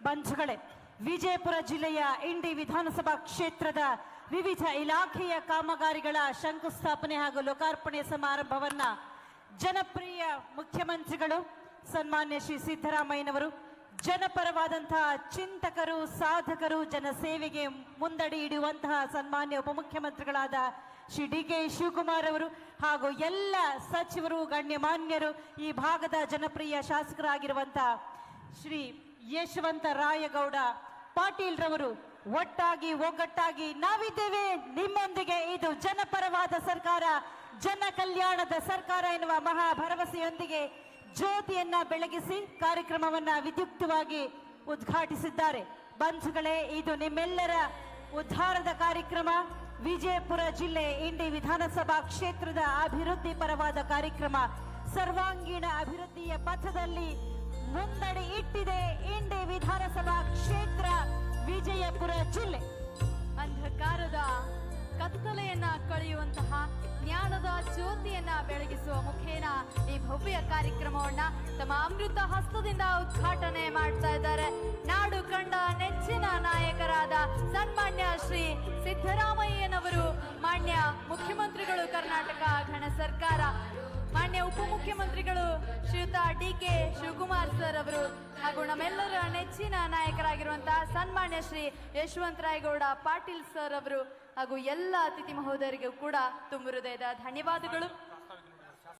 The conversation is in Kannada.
ಬಂಧುಗಳೇ, ವಿಜಯಪುರ ಜಿಲ್ಲೆಯ ಇಂಡಿ ವಿಧಾನಸಭಾ ಕ್ಷೇತ್ರದ ವಿವಿಧ ಇಲಾಖೆಯ ಕಾಮಗಾರಿಗಳ ಶಂಕುಸ್ಥಾಪನೆ ಹಾಗೂ ಲೋಕಾರ್ಪಣೆ ಸಮಾರಂಭವನ್ನ ಜನಪ್ರಿಯ ಮುಖ್ಯಮಂತ್ರಿಗಳು ಸನ್ಮಾನ್ಯ ಶ್ರೀ ಸಿದ್ದರಾಮಯ್ಯನವರು, ಜನಪರವಾದಂತಹ ಚಿಂತಕರು, ಸಾಧಕರು, ಜನಸೇವೆಗೆ ಮುಂದಡಿ ಇಡುವಂತಹ ಸನ್ಮಾನ್ಯ ಉಪಮುಖ್ಯಮಂತ್ರಿಗಳಾದ ಶ್ರೀ ಡಿ.ಕೆ. ಶಿವಕುಮಾರ್ ಅವರು ಹಾಗೂ ಎಲ್ಲ ಸಚಿವರು, ಗಣ್ಯಮಾನ್ಯರು, ಈ ಭಾಗದ ಜನಪ್ರಿಯ ಶಾಸಕರಾಗಿರುವಂತಹ ಶ್ರೀ ಯಶವಂತ ರಾಯಗೌಡ ಪಾಟೀಲ್ ರವರು ಒಟ್ಟಾಗಿ ಒಗ್ಗಟ್ಟಾಗಿ ನಾವಿದ್ದೇವೆ ನಿಮ್ಮೊಂದಿಗೆ, ಇದು ಜನಪರವಾದ ಸರ್ಕಾರ, ಜನ ಕಲ್ಯಾಣದ ಸರ್ಕಾರ ಎನ್ನುವ ಮಹಾ ಭರವಸೆಯೊಂದಿಗೆ ಜ್ಯೋತಿಯನ್ನ ಬೆಳಗಿಸಿ ಕಾರ್ಯಕ್ರಮವನ್ನ ವಿದ್ಯುಕ್ತವಾಗಿ ಉದ್ಘಾಟಿಸಿದ್ದಾರೆ. ಬಂಧುಗಳೇ, ಇದು ನಿಮ್ಮೆಲ್ಲರ ಉದ್ಧಾರದ ಕಾರ್ಯಕ್ರಮ. ವಿಜಯಪುರ ಜಿಲ್ಲೆ ಇಂಡಿ ವಿಧಾನಸಭಾ ಕ್ಷೇತ್ರದ ಅಭಿವೃದ್ಧಿ ಪರವಾದ ಕಾರ್ಯಕ್ರಮ ಸರ್ವಾಂಗೀಣ ಅಭಿವೃದ್ಧಿಯ ಪಥದಲ್ಲಿ ಮುಂದಡಿ ಇಟ್ಟಿದೆ ಇಂಡಿ ವಿಧಾನಸಭಾ ಕ್ಷೇತ್ರ, ವಿಜಯಪುರ ಜಿಲ್ಲೆ. ಅಂಧಕಾರದ ಕತ್ತಲೆಯನ್ನ ಕಳೆಯುವಂತಹ ಜ್ಞಾನದ ಜ್ಯೋತಿಯನ್ನ ಬೆಳಗಿಸುವ ಮುಖೇನ ಈ ಭವ್ಯ ಕಾರ್ಯಕ್ರಮವನ್ನ ತಮ್ಮ ಅಮೃತ ಹಸ್ತದಿಂದ ಉದ್ಘಾಟನೆ ಮಾಡ್ತಾ ಇದ್ದಾರೆ. ನಾಡು ಕಂಡ ನೆಚ್ಚಿನ ನಾಯಕರಾದ ಸನ್ಮಾನ್ಯ ಶ್ರೀ ಸಿದ್ದರಾಮಯ್ಯನವರು, ಮಾನ್ಯ ಮುಖ್ಯಮಂತ್ರಿಗಳು ಕರ್ನಾಟಕ ಗಣ ಸರ್ಕಾರ, ಮಾನ್ಯ ಉಪಮುಖ್ಯಮಂತ್ರಿಗಳು ಶ್ರೀಯುತ ಡಿ.ಕೆ. ಶಿವಕುಮಾರ್ ಸರ್ ಅವರು ಹಾಗೂ ನಮ್ಮೆಲ್ಲರ ನೆಚ್ಚಿನ ನಾಯಕರಾಗಿರುವಂತಹ ಸನ್ಮಾನ್ಯ ಶ್ರೀ ಯಶವಂತರಾಯಗೌಡ ಪಾಟೀಲ್ ಸರ್ ಅವರು ಹಾಗೂ ಎಲ್ಲ ಅತಿಥಿ ಮಹೋದಯರಿಗೂ ಕೂಡ ತುಂಬ ಹೃದಯದ ಧನ್ಯವಾದಗಳು.